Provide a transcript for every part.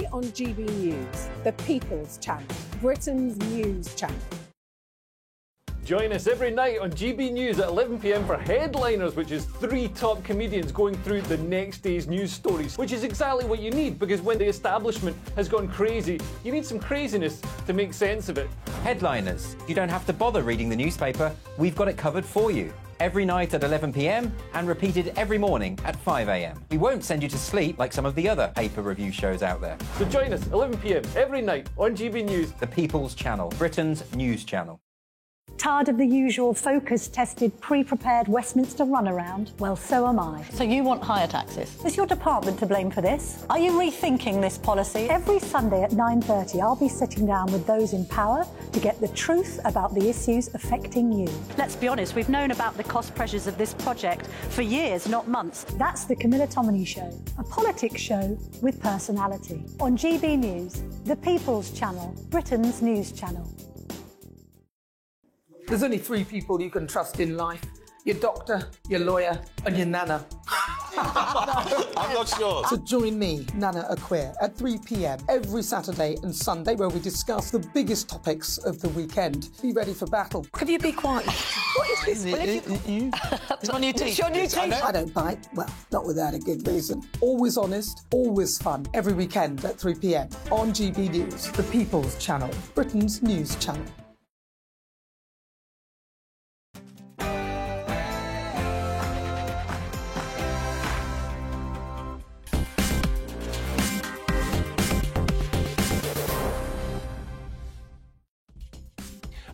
Saturday on GB News, the People's Channel, Britain's news channel. Join us every night on GB News at 11 p.m. for Headliners, which is 3 top comedians going through the next day's news stories, which is exactly what you need, because when the establishment has gone crazy, you need some craziness to make sense of it. Headliners. You don't have to bother reading the newspaper. We've got it covered for you. Every night at 11 p.m. and repeated every morning at 5 a.m. We won't send you to sleep like some of the other paper review shows out there. So join us 11 p.m. every night on GB News, the People's Channel, Britain's news channel. Tired of the usual focus-tested, pre-prepared Westminster runaround? Well, so am I. So you want higher taxes? Is your department to blame for this? Are you rethinking this policy? Every Sunday at 9:30, I'll be sitting down with those in power to get the truth about the issues affecting you. Let's be honest, we've known about the cost pressures of this project for years, not months. That's the Camilla Tominey Show, a politics show with personality. On GB News, the People's Channel, Britain's news channel. There's only 3 people you can trust in life. Your doctor, your lawyer, and your nana. I'm not sure. So join me, Nana Acquare, at 3 p.m. every Saturday and Sunday, where we discuss the biggest topics of the weekend. Be ready for battle. Could you be quiet? What is this? It's my new teeth. It's your new teeth. I don't bite. Well, not without a good reason. Always honest, always fun. Every weekend at 3 p.m. on GB News, the People's Channel, Britain's news channel.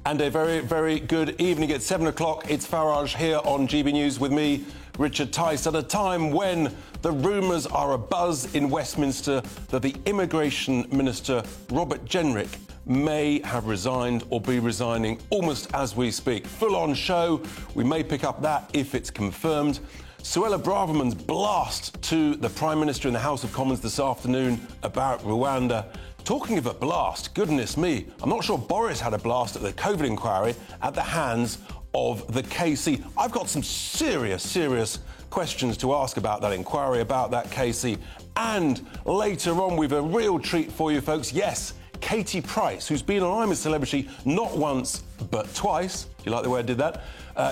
And a very, very good evening. At 7 o'clock, it's Farage here on GB News with me, Richard Tice, at a time when the rumours are abuzz in Westminster that the Immigration Minister, Robert Jenrick, may have resigned or be resigning almost as we speak. Full-on show. We may pick up that if it's confirmed. Suella Braverman's blast to the Prime Minister in the House of Commons this afternoon about Rwanda. Talking of a blast, goodness me, I'm not sure Boris had a blast at the COVID inquiry at the hands of the KC. I've got some serious questions to ask about that inquiry, about that KC. And later on, we've a real treat for you folks. Yes, Katie Price, who's been on I'm a Celebrity not once, but twice. Do you like the way I did that?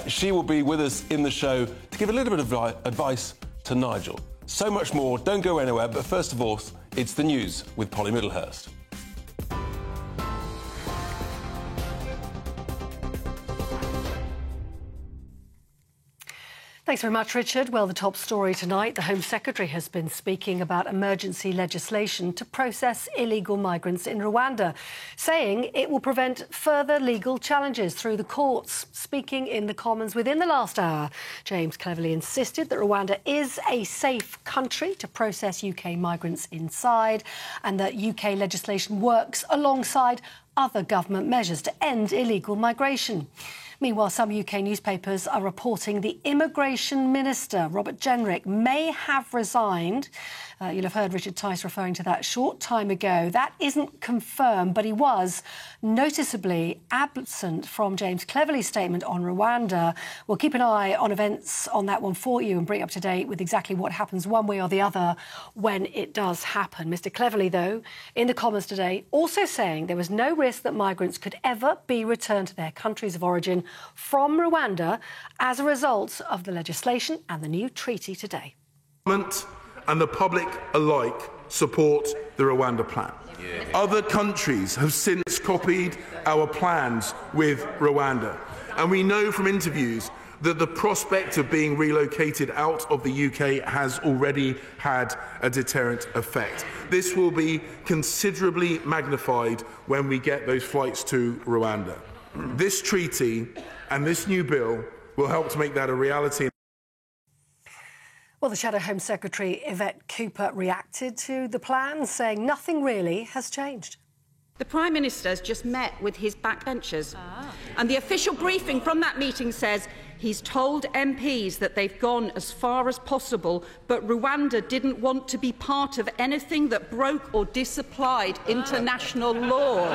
She will be with us in the show to give a little bit of advice to Nigel. So much more. Don't go anywhere. But first of all, it's the news with Polly Middlehurst. Thanks very much, Richard. Well, the top story tonight, the Home Secretary has been speaking about emergency legislation to process illegal migrants in Rwanda, saying it will prevent further legal challenges through the courts. Speaking in the Commons within the last hour, James Cleverly insisted that Rwanda is a safe country to process UK migrants inside and that UK legislation works alongside other government measures to end illegal migration. Meanwhile, some UK newspapers are reporting the Immigration Minister, Robert Jenrick, may have resigned. You'll have heard Richard Tice referring to that a short time ago. That isn't confirmed, but he was noticeably absent from James Cleverly's statement on Rwanda. We'll keep an eye on events on that one for you and bring you up to date with exactly what happens one way or the other when it does happen. Mr Cleverly, though, in the Commons today, also saying there was no risk that migrants could ever be returned to their countries of origin from Rwanda as a result of the legislation and the new treaty today. Government and the public alike support the Rwanda plan. Other countries have since copied our plans with Rwanda, and we know from interviews that the prospect of being relocated out of the UK has already had a deterrent effect. This will be considerably magnified when we get those flights to Rwanda. This treaty and this new bill will help to make that a reality. Well, the Shadow Home Secretary, Yvette Cooper, reacted to the plan, saying nothing really has changed. The Prime Minister has just met with his backbenchers. And the official briefing from that meeting says he's told MPs that they've gone as far as possible, but Rwanda didn't want to be part of anything that broke or disapplied international law.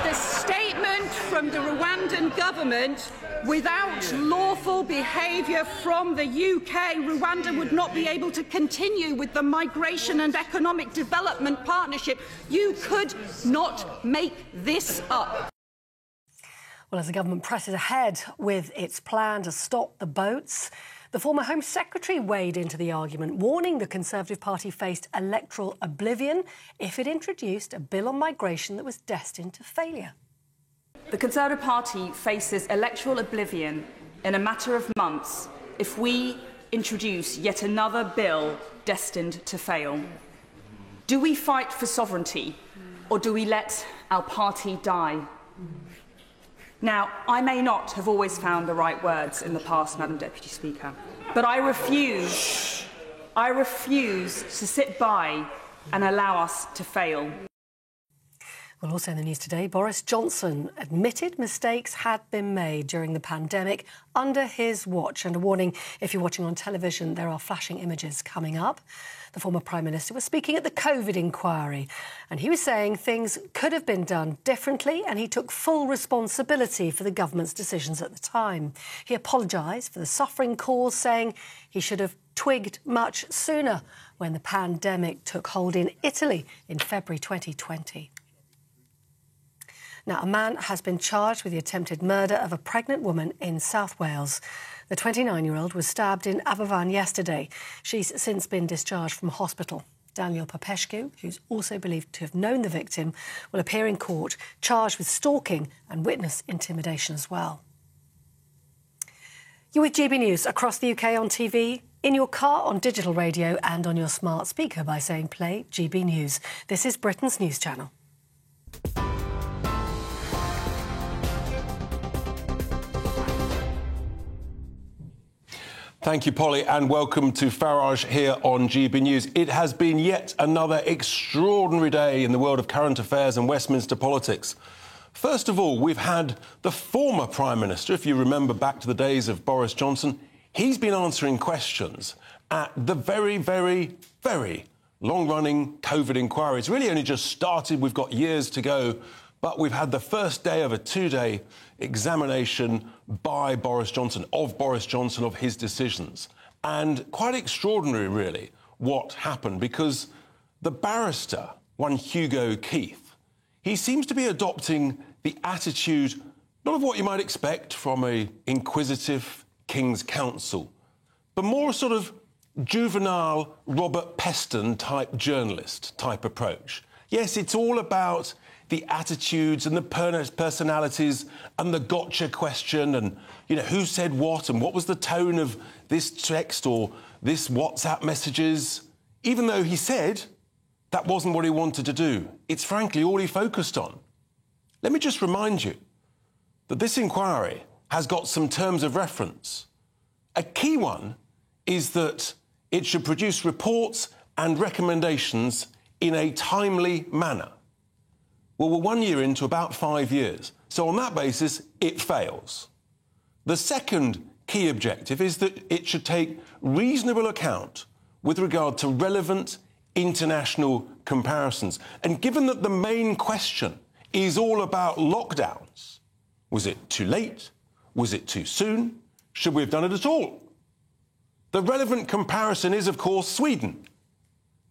The statement from the Rwandan Rwandan government, without lawful behaviour from the UK, Rwanda would not be able to continue with the Migration and Economic Development Partnership. You could not make this up. Well, as the government presses ahead with its plan to stop the boats, the former Home Secretary weighed into the argument, warning the Conservative Party faced electoral oblivion if it introduced a bill on migration that was destined to failure. The Conservative Party faces electoral oblivion in a matter of months if we introduce yet another bill destined to fail. Do we fight for sovereignty, or do we let our party die? Now, I may not have always found the right words in the past, Madam Deputy Speaker, but I refuse to sit by and allow us to fail. Well, also in the news today, Boris Johnson admitted mistakes had been made during the pandemic under his watch. And a warning, if you're watching on television, there are flashing images coming up. The former Prime Minister was speaking at the COVID inquiry, and he was saying things could have been done differently, and he took full responsibility for the government's decisions at the time. He apologised for the suffering caused, saying he should have twigged much sooner when the pandemic took hold in Italy in February 2020. Now, a man has been charged with the attempted murder of a pregnant woman in South Wales. The 29-year-old was stabbed in Aberfan yesterday. She's since been discharged from hospital. Daniel Popescu, who's also believed to have known the victim, will appear in court, charged with stalking and witness intimidation as well. You're with GB News across the UK on TV, in your car, on digital radio and on your smart speaker by saying play GB News. This is Britain's news channel. Thank you, Polly, and welcome to Farage here on GB News. It has been yet another extraordinary day in the world of current affairs and Westminster politics. First of all, we've had the former Prime Minister, if you remember back to the days of Boris Johnson. He's been answering questions at the very, very, very long-running COVID inquiry. It's really only just started. We've got years to go. But we've had the first day of a two-day examination by Boris Johnson, of his decisions. And quite extraordinary, really, what happened, because the barrister, one Hugo Keith, he seems to be adopting the attitude, not of what you might expect from an inquisitive King's Counsel, but more a sort of juvenile Robert Peston-type journalist type approach. Yes, it's all about the attitudes and the personalities and the gotcha question and, you know, who said what and what was the tone of this text or this WhatsApp messages, even though he said that wasn't what he wanted to do. It's frankly all he focused on. Let me just remind you that this inquiry has got some terms of reference. A key one is that it should produce reports and recommendations in a timely manner. Well, we're 1 year into about 5 years. So on that basis, it fails. The second key objective is that it should take reasonable account with regard to relevant international comparisons. And given that the main question is all about lockdowns, was it too late? Was it too soon? Should we have done it at all? The relevant comparison is, of course, Sweden.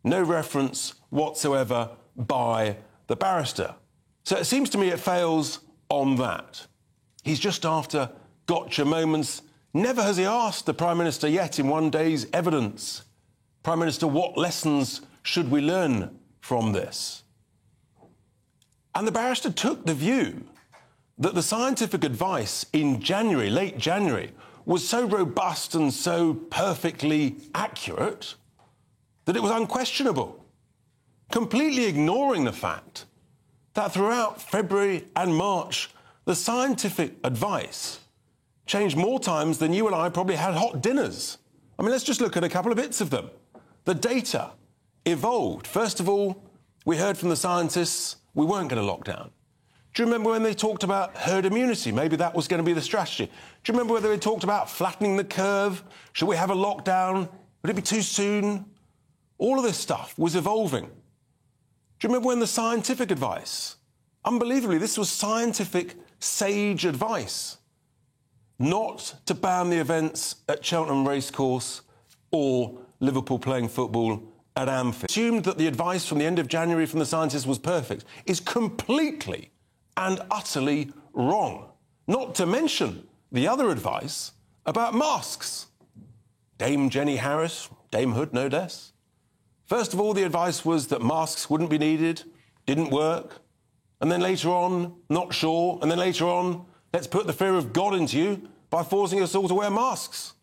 No reference whatsoever by the barrister. So it seems to me it fails on that. He's just after gotcha moments. Never has he asked the Prime Minister yet in one day's evidence, Prime Minister, what lessons should we learn from this? And the barrister took the view that the scientific advice in January, late January, was so robust and so perfectly accurate that it was unquestionable, completely ignoring the fact that throughout February and March, the scientific advice changed more times than you and I probably had hot dinners. I mean, let's just look at a couple of bits of them. The data evolved. First of all, we heard from the scientists we weren't going to lock down. Do you remember when they talked about herd immunity? Maybe that was going to be the strategy. Do you remember whether they talked about flattening the curve? Should we have a lockdown? Would it be too soon? All of this stuff was evolving. Do you remember when the scientific advice Unbelievably, this was scientific, sage advice. Not to ban the events at Cheltenham Racecourse or Liverpool playing football at Anfield. Assumed that the advice from the end of January from the scientists was perfect is completely and utterly wrong. Not to mention the other advice about masks. Dame Jenny Harris, Dame Hood no less. First of all, the advice was that masks wouldn't be needed, didn't work. And then later on, not sure. And then later on, let's put the fear of God into you by forcing us all to wear masks,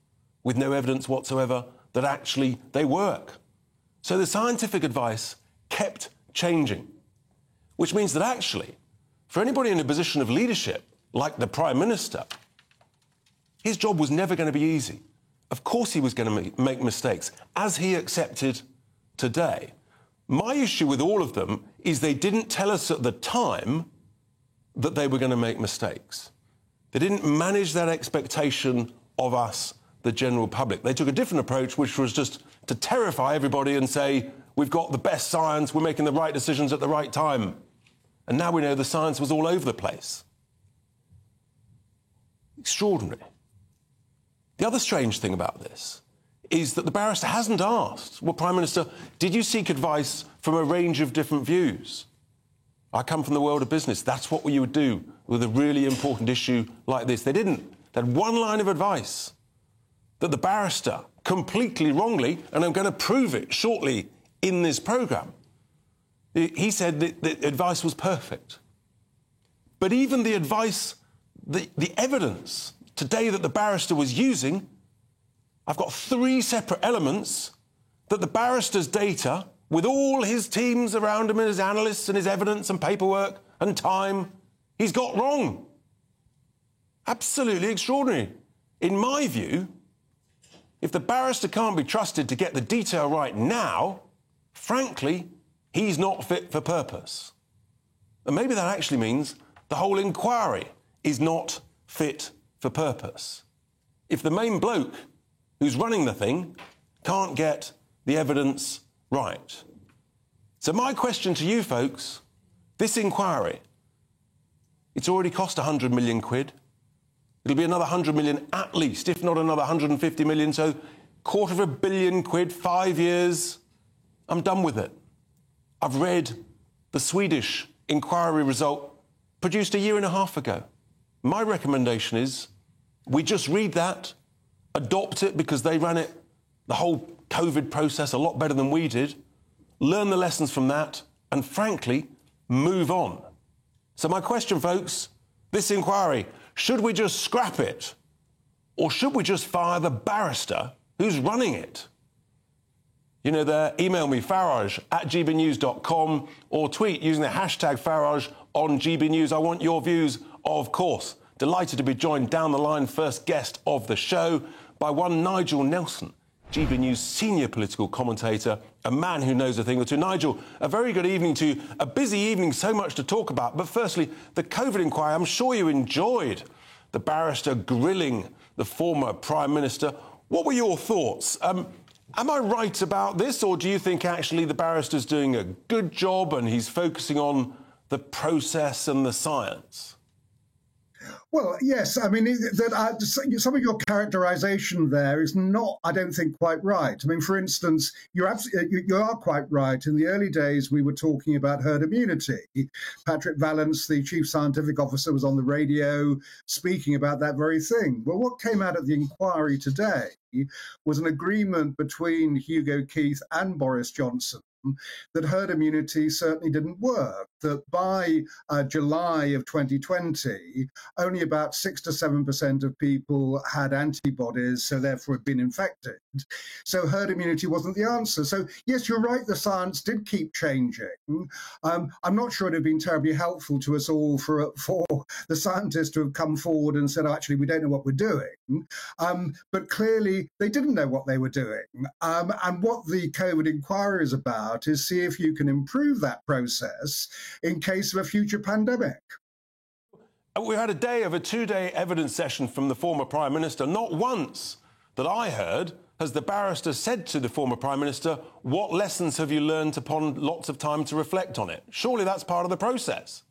with no evidence whatsoever that actually they work. So the scientific advice kept changing, which means that actually, for anybody in a position of leadership, like the Prime Minister, his job was never going to be easy. Of course he was going to make mistakes, as he accepted today. My issue with all of them is they didn't tell us at the time that they were going to make mistakes. They didn't manage that expectation of us, the general public. They took a different approach, which was just to terrify everybody and say, we've got the best science, we're making the right decisions at the right time. And now we know the science was all over the place. Extraordinary. The other strange thing about this is that the barrister hasn't asked, well, Prime Minister, did you seek advice from a range of different views? I come from the world of business. That's what you would do with a really important issue like this. They didn't. They had one line of advice that the barrister, completely wrongly, and I'm going to prove it shortly in this programme, he said that the advice was perfect. But even the advice, the evidence today that the barrister was using, I've got 3 separate elements that the barrister's data, with all his teams around him and his analysts and his evidence and paperwork and time, he's got wrong. Absolutely extraordinary. In my view, if the barrister can't be trusted to get the detail right now, frankly, he's not fit for purpose. And maybe that actually means the whole inquiry is not fit for purpose. If the main bloke who's running the thing can't get the evidence right. So my question to you folks, this inquiry, it's already cost 100 million quid. It'll be another 100 million at least, if not another 150 million, so £250 million quid, 5 years. I'm done with it. I've read the Swedish inquiry result produced 1.5 years ago. My recommendation is we just read that, adopt it because they ran it, the whole COVID process, a lot better than we did, learn the lessons from that, and frankly, move on. So my question, folks, this inquiry, should we just scrap it? Or should we just fire the barrister who's running it? You know, there, email me, farage@gbnews.com, or tweet using the hashtag Farage on GB News. I want your views, of course. Delighted to be joined down the line, first guest of the show, by one Nigel Nelson, GB News senior political commentator, a man who knows a thing or two. Nigel, a very good evening to you. A busy evening, so much to talk about. But firstly, the COVID inquiry, I'm sure you enjoyed the barrister grilling the former Prime Minister. What were your thoughts? Am I right about this, or do you think actually the barrister's doing a good job and he's focusing on the process and the science? Well, yes. I mean, some of your characterisation there is not, I don't think, quite right. I mean, for instance, you are quite right. In the early days, we were talking about herd immunity. Patrick Vallance, the chief scientific officer, was on the radio speaking about that very thing. Well, what came out of the inquiry today was an agreement between Hugo Keith and Boris Johnson that herd immunity certainly didn't work, that by July of 2020, only about 6 to 7% of people had antibodies, so therefore had been infected. So herd immunity wasn't the answer. So yes, you're right, the science did keep changing. I'm not sure it had been terribly helpful to us all for the scientists to have come forward and said, oh, actually, we don't know what we're doing. But clearly, they didn't know what they were doing. And what the COVID inquiry is about is see if you can improve that process in case of a future pandemic. We had a 2-day evidence session from the former Prime Minister. Not once that I heard has the barrister said to the former Prime Minister, what lessons have you learned upon lots of time to reflect on it? Surely that's part of the process.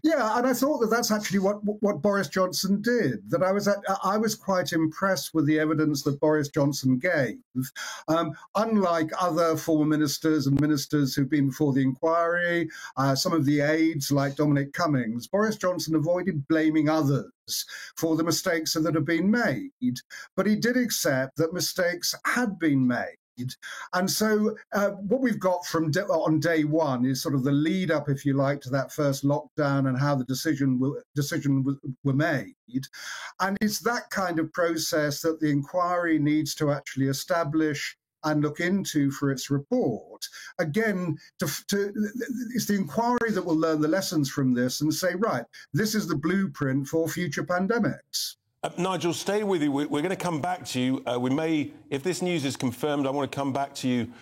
Yeah, and I thought that that's actually what Boris Johnson did. That I was quite impressed with the evidence that Boris Johnson gave. Unlike other former ministers and ministers who've been before the inquiry, some of the aides like Dominic Cummings, Boris Johnson avoided blaming others for the mistakes that have been made. But he did accept that mistakes had been made. And so what we've got from on day one is sort of the lead up, if you like, to that first lockdown and how the decision were made. And it's that kind of process that the inquiry needs to actually establish and look into for its report. Again, it's the inquiry that will learn the lessons from this and say, right, this is the blueprint for future pandemics. Nigel, stay with you. We're going to come back to you. We may, if this news is confirmed, I want to come back to you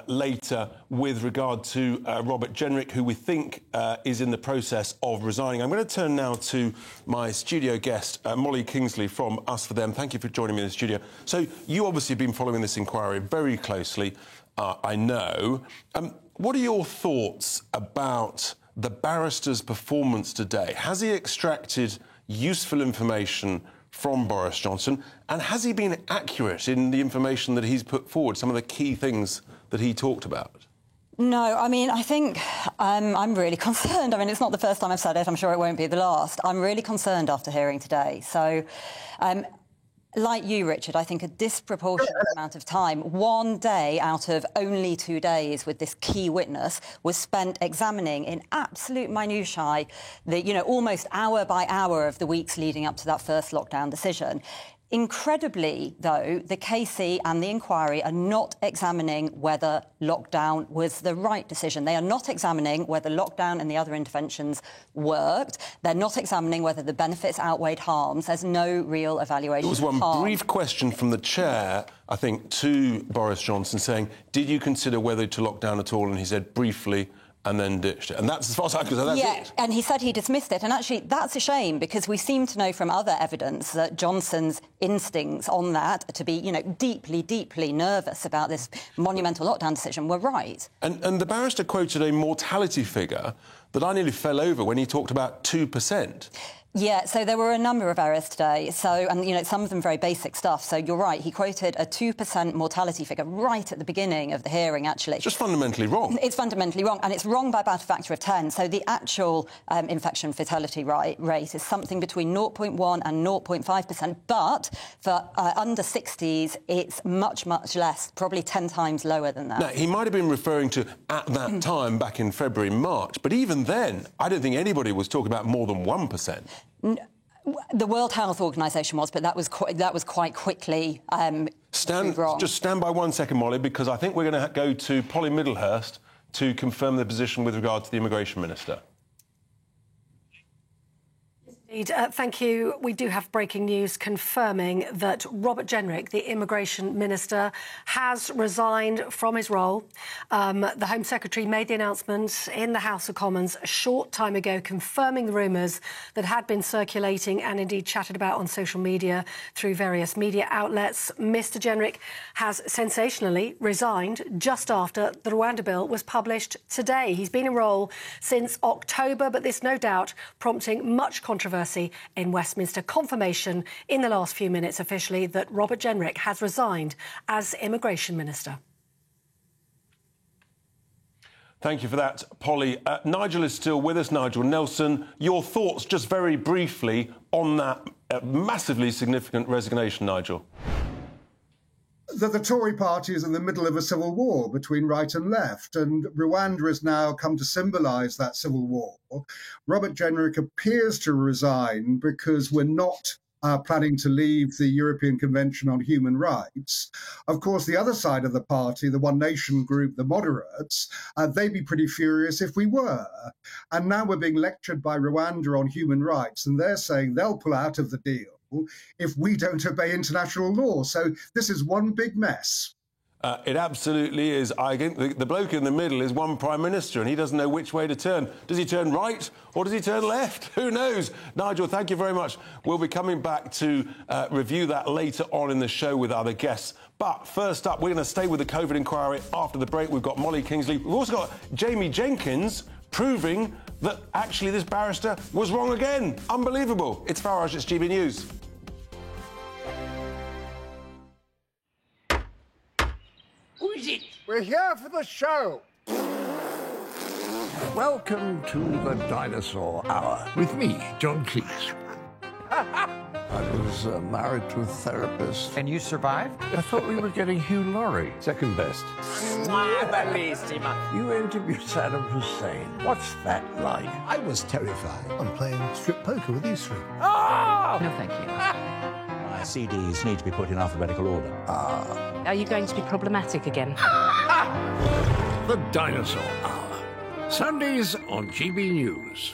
later with regard to Robert Jenrick, who we think is in the process of resigning. I'm going to turn now to my studio guest, Molly Kingsley from Us For Them. Thank you for joining me in the studio. So you obviously have been following this inquiry very closely, I know. What are your thoughts about the barrister's performance today? Has he extracted useful information from Boris Johnson, and has he been accurate in the information that he's put forward, some of the key things that he talked about? No, I mean, I think I'm really concerned. I mean, it's not the first time I've said it. I'm sure it won't be the last. I'm really concerned after hearing today. So, like you, Richard, I think a disproportionate amount of time, 1 day out of only 2 days with this key witness, was spent examining in absolute minutiae the, almost hour by hour of the weeks leading up to that first lockdown decision. Incredibly, though, the KC and the inquiry are not examining whether lockdown was the right decision. They are not examining whether lockdown and the other interventions worked. They're not examining whether the benefits outweighed harms. There's no real evaluation. There was one brief question from the chair, I think, to Boris Johnson saying, did you consider whether to lock down at all? And he said, briefly, and then ditched it. And that's, as far as I can say, that's it. And he said he dismissed it. And actually, that's a shame, because we seem to know from other evidence that Johnson's instincts on that to be, deeply, deeply nervous about this monumental lockdown decision were right. And the barrister quoted a mortality figure that I nearly fell over when he talked about 2%. Yeah, so there were a number of errors today. So, and, some of them very basic stuff. So you're right, he quoted a 2% mortality figure right at the beginning of the hearing, actually. It's just fundamentally wrong. It's fundamentally wrong, and it's wrong by about a factor of 10. So the actual infection fatality rate is something between 0.1 and 0.5%. But for under 60s, it's much, much less, probably 10 times lower than that. Now, he might have been referring to at that time, back in February, March. But even then, I don't think anybody was talking about more than 1%. The World Health Organization was, but that was quite quickly wrong. Just stand by 1 second, Molly, because I think we're going to go to Polly Middlehurst to confirm the position with regard to the Immigration Minister. Thank you. We do have breaking news confirming that Robert Jenrick, the Immigration Minister, has resigned from his role. The Home Secretary made the announcement in the House of Commons a short time ago, confirming the rumours that had been circulating and indeed chatted about on social media through various media outlets. Mr Jenrick has sensationally resigned just after the Rwanda bill was published today. He's been in role since October, but this no doubt prompting much controversy in Westminster. Confirmation in the last few minutes officially that Robert Jenrick has resigned as Immigration Minister. Thank you for that, Polly. Nigel is still with us. Nigel Nelson, your thoughts just very briefly on that massively significant resignation, Nigel. That the Tory party is in the middle of a civil war between right and left, and Rwanda has now come to symbolise that civil war. Robert Jenrick appears to resign because we're not planning to leave the European Convention on Human Rights. Of course, the other side of the party, the One Nation group, the moderates, they'd be pretty furious if we were. And now we're being lectured by Rwanda on human rights, and they're saying they'll pull out of the deal if we don't obey international law. So this is one big mess. It absolutely is. I think the bloke in the middle is one Prime Minister, and he doesn't know which way to turn. Does he turn right or does he turn left? Who knows? Nigel, thank you very much. We'll be coming back to review that later on in the show with other guests. But first up, we're going to stay with the COVID inquiry. After the break, we've got Molly Kingsley. We've also got Jamie Jenkins proving that actually this barrister was wrong again. Unbelievable. It's Farage, it's GB News. Who is it? We're here for the show. Welcome to the Dinosaur Hour with me, John Cleese. I was married to a therapist. And you survived? I thought we were getting Hugh Laurie. Second best. You interviewed Saddam Hussein. What's that like? I was terrified. I'm playing strip poker with these three. Oh! No, thank you. My CDs need to be put in alphabetical order. Are you going to be problematic again? The Dinosaur Hour. Sundays on GB News.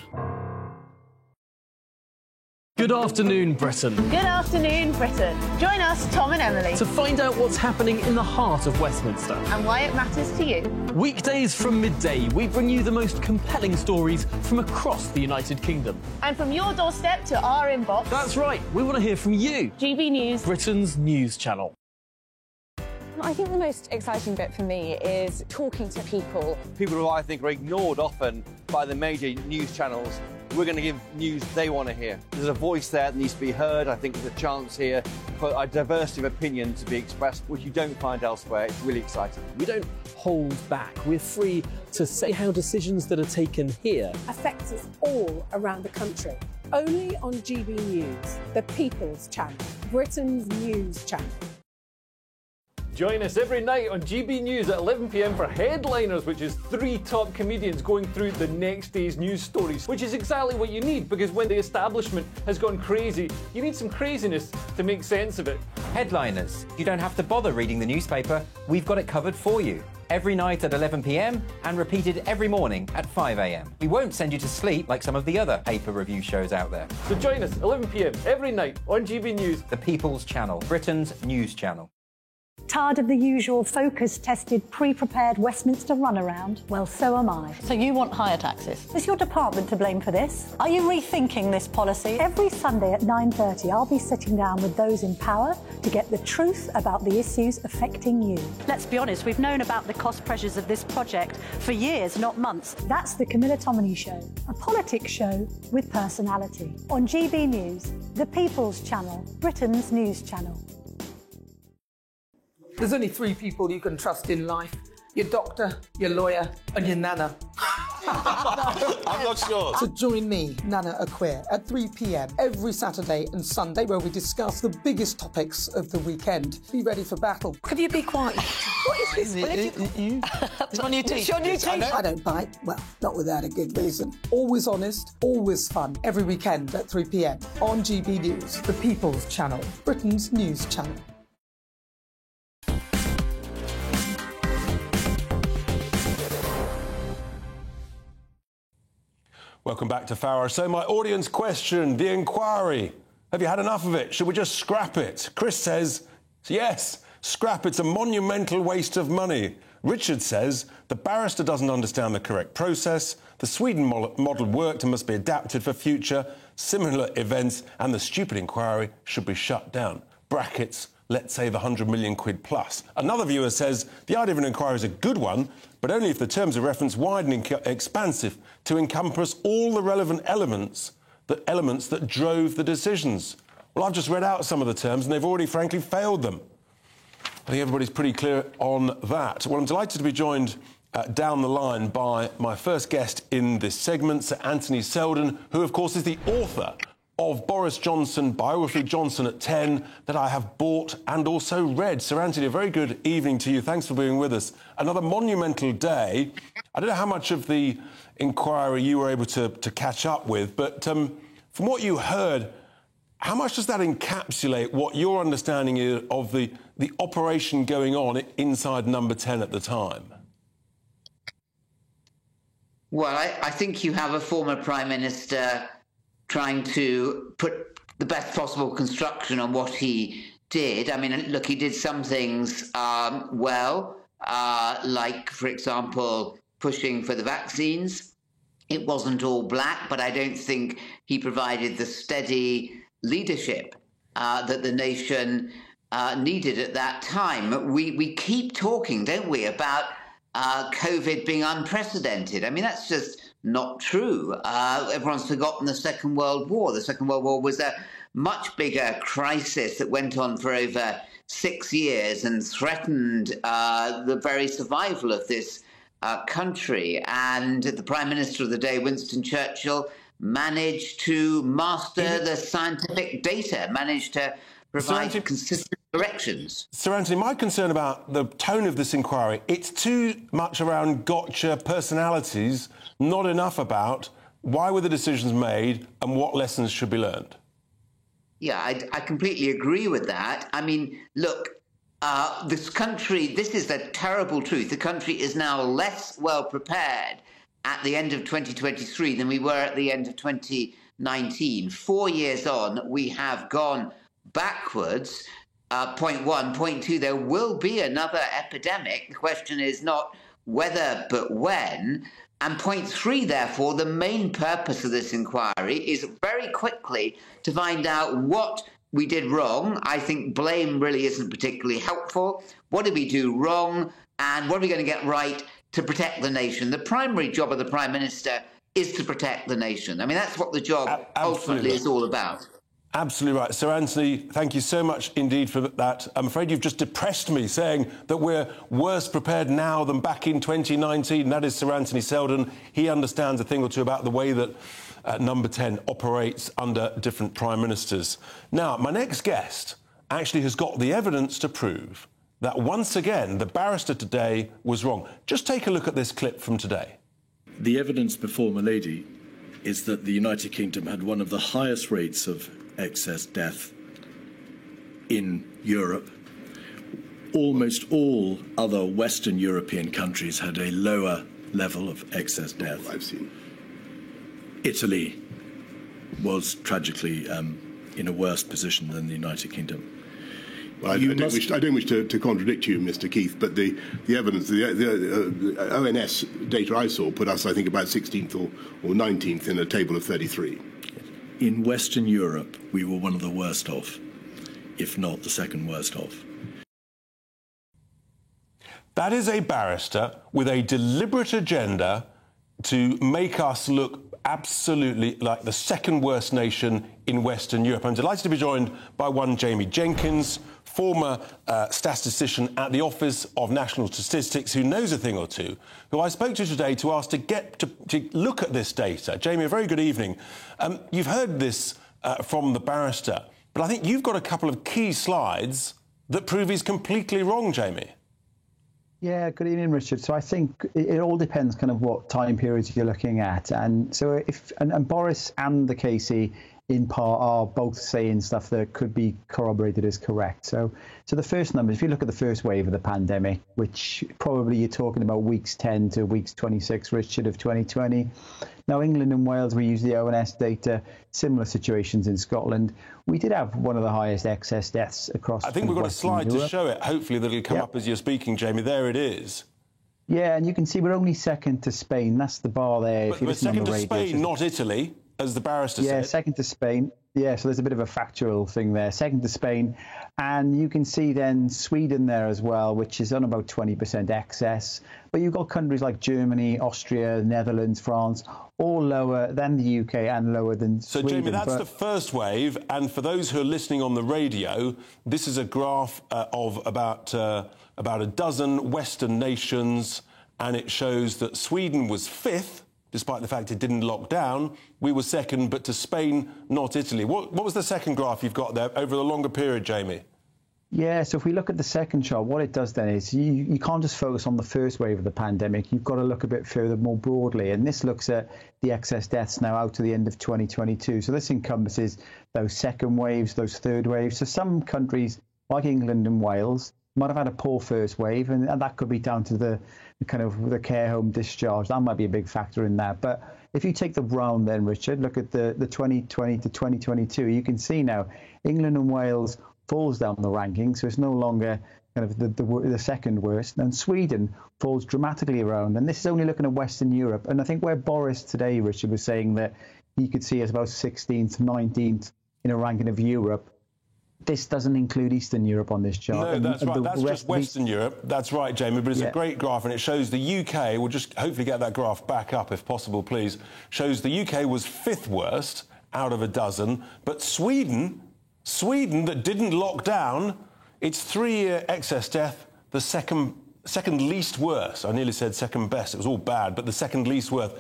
Good afternoon, Britain. Good afternoon, Britain. Join us, Tom and Emily, To find out what's happening in the heart of Westminster. and why it matters to you. Weekdays from midday, we bring you the most compelling stories from across the United Kingdom. And from your doorstep to our inbox, That's right, we want to hear from you. GB News. Britain's news channel. I think the most exciting bit for me is talking to people. People who I think are ignored often by the major news channels. We're going to give news they want to hear. There's a voice there that needs to be heard. I think there's a chance here for a diversity of opinion to be expressed, which you don't find elsewhere. It's really exciting. We don't hold back. We're free to say how decisions that are taken here affects us all around the country. Only on GB News, the People's Channel, Britain's news channel. Join us every night on GB News at 11 p.m. for Headliners, which is 3 top comedians going through the next day's news stories, which is exactly what you need, because when the establishment has gone crazy, you need some craziness to make sense of it. Headliners. You don't have to bother reading the newspaper. We've got it covered for you. Every night at 11 p.m. and repeated every morning at 5 a.m. We won't send you to sleep like some of the other paper review shows out there. So join us 11 p.m. every night on GB News. The People's Channel, Britain's news channel. Tired of the usual focus-tested, pre-prepared Westminster runaround? Well, so am I. So you want higher taxes? Is your department to blame for this? Are you rethinking this policy? Every Sunday at 9:30, I'll be sitting down with those in power to get the truth about the issues affecting you. Let's be honest, we've known about the cost pressures of this project for years, not months. That's the Camilla Tominey Show, a politics show with personality. On GB News, the People's Channel, Britain's news channel. There's only 3 people you can trust in life. Your doctor, your lawyer, and your nana. I'm not sure. So join me, Nana Acquare, at 3 p.m. every Saturday and Sunday, where we discuss the biggest topics of the weekend. Be ready for battle. Could you be quiet? What is this? It's your new teeth. It's your new teeth. I don't bite. Well, not without a good reason. Always honest, always fun. Every weekend at 3 p.m. on GB News, the People's Channel, Britain's news channel. Welcome back to Farage. So my audience question, the inquiry. Have you had enough of it? Should we just scrap it? Chris says, yes, scrap. It's a monumental waste of money. Richard says, the barrister doesn't understand the correct process. The Sweden model worked and must be adapted for future similar events, and the stupid inquiry should be shut down. Brackets, let's save 100 million quid plus. Another viewer says, the idea of an inquiry is a good one, but only if the terms of reference widen and expansive to encompass all the relevant elements that drove the decisions. Well, I've just read out some of the terms, and they've already, frankly, failed them. I think everybody's pretty clear on that. Well, I'm delighted to be joined down the line by my first guest in this segment, Sir Anthony Seldon, who, of course, is the author of Boris Johnson, Biography Johnson at 10, that I have bought and also read. Sir Anthony, a very good evening to you. Thanks for being with us. Another monumental day. I don't know how much of the inquiry you were able to catch up with, but from what you heard, how much does that encapsulate what your understanding is of the operation going on inside Number 10 at the time? Well, I think you have a former Prime Minister trying to put the best possible construction on what he did. I mean, look, he did some things well, like, for example, pushing for the vaccines. It wasn't all black, but I don't think he provided the steady leadership that the nation needed at that time. We keep talking, don't we, about COVID being unprecedented. I mean, that's just not true. Everyone's forgotten the Second World War. The Second World War was a much bigger crisis that went on for over 6 years and threatened the very survival of this country. And the Prime Minister of the day, Winston Churchill, managed to master the scientific data, managed to provide consistent directions. Sir Anthony, my concern about the tone of this inquiry, it's too much around gotcha personalities, not enough about why were the decisions made and what lessons should be learned. Yeah, I completely agree with that. I mean, look, this country, this is the terrible truth. The country is now less well prepared at the end of 2023 than we were at the end of 2019. 4 years on, we have gone backwards. Point one. Point two, there will be another epidemic. The question is not whether, but when. And point three, therefore, the main purpose of this inquiry is very quickly to find out what we did wrong. I think blame really isn't particularly helpful. What did we do wrong? And what are we going to get right to protect the nation? The primary job of the Prime Minister is to protect the nation. I mean, that's what the job ultimately is all about. Absolutely right. Sir Anthony, thank you so much indeed for that. I'm afraid you've just depressed me saying that we're worse prepared now than back in 2019. That is Sir Anthony Seldon. He understands a thing or two about the way that Number 10 operates under different prime ministers. Now, my next guest actually has got the evidence to prove that once again the barrister today was wrong. Just take a look at this clip from today. The evidence before Milady is that the United Kingdom had one of the highest rates of excess death in Europe. Almost all other Western European countries had a lower level of excess death. I've seen. Italy was tragically in a worse position than the United Kingdom. Well, I don't wish to contradict you, Mr. Keith, but the evidence, the ONS data I saw put us, I think, about 16th or 19th in a table of 33. In Western Europe, we were one of the worst off, if not the second worst off. That is a barrister with a deliberate agenda to make us look absolutely like the second worst nation in Western Europe. I'm delighted to be joined by one Jamie Jenkins, former statistician at the Office of National Statistics, who knows a thing or two, who I spoke to today to ask to get to look at this data. Jamie, a very good evening. You've heard this from the barrister, but I think you've got a couple of key slides that prove he's completely wrong, Jamie. Yeah, good evening, Richard. So I think it all depends kind of what time periods you're looking at. And so and Boris and the KC in part are both saying stuff that could be corroborated as correct. So the first numbers, if you look at the first wave of the pandemic, which probably you're talking about weeks 10 to weeks 26, Richard, of 2020. Now, England and Wales, we use the ONS data, similar situations in Scotland. We did have one of the highest excess deaths across. I think we've got a slide to show it. Hopefully that'll come up as you're speaking, Jamie. There it is. Yeah, and you can see we're only second to Spain. That's the bar there. But second to Spain, not Italy, as the barrister said. Yeah, second to Spain. Yeah, so there's a bit of a factual thing there. Second to Spain. And you can see then Sweden there as well, which is on about 20% excess. But you've got countries like Germany, Austria, Netherlands, France, all lower than the UK and lower than Sweden. So, Jamie, that's the first wave. And for those who are listening on the radio, this is a graph of about a dozen Western nations. And it shows that Sweden was fifth, despite the fact it didn't lock down. We were second, but to Spain, not Italy. What was the second graph you've got there over the longer period, Jamie? Yeah, so if we look at the second chart, what it does then is you can't just focus on the first wave of the pandemic. You've got to look a bit further, more broadly. And this looks at the excess deaths now out to the end of 2022. So this encompasses those second waves, those third waves. So some countries, like England and Wales, might have had a poor first wave, and that could be down to the kind of the care home discharge. That might be a big factor in that. But if you take the round then, Richard, look at the 2020 to 2022, you can see now England and Wales falls down the ranking, so it's no longer kind of the second worst. And Sweden falls dramatically around, and this is only looking at Western Europe. And I think where Boris today, Richard, was saying that he could see us about 16th, 19th in a ranking of Europe, This doesn't include Eastern Europe on this chart. No, that's right. That's just Western Europe. That's right, Jamie. But it's a great graph, and it shows the UK. We'll just hopefully get that graph back up, if possible, please. Shows the UK was 5th worst out of a dozen, but Sweden, that didn't lock down, its 3-year excess death, the second least worst. I nearly said second best. It was all bad, but the second least worst.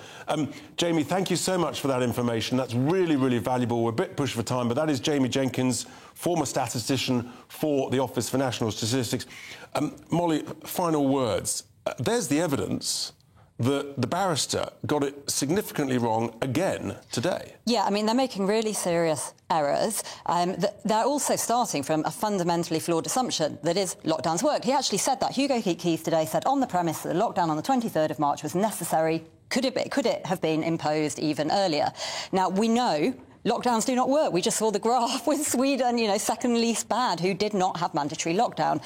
Jamie, thank you so much for that information. That's really, really valuable. We're a bit pushed for time, but that is Jamie Jenkins, former statistician for the Office for National Statistics. Molly, final words. There's the evidence that the barrister got it significantly wrong again today. Yeah, I mean, they're making really serious errors. They're also starting from a fundamentally flawed assumption that is lockdowns work. He actually said that. Hugo Keith today said on the premise that the lockdown on the 23rd of March was necessary. Could it have been imposed even earlier? Now, we know lockdowns do not work. We just saw the graph with Sweden, second least bad, who did not have mandatory lockdown.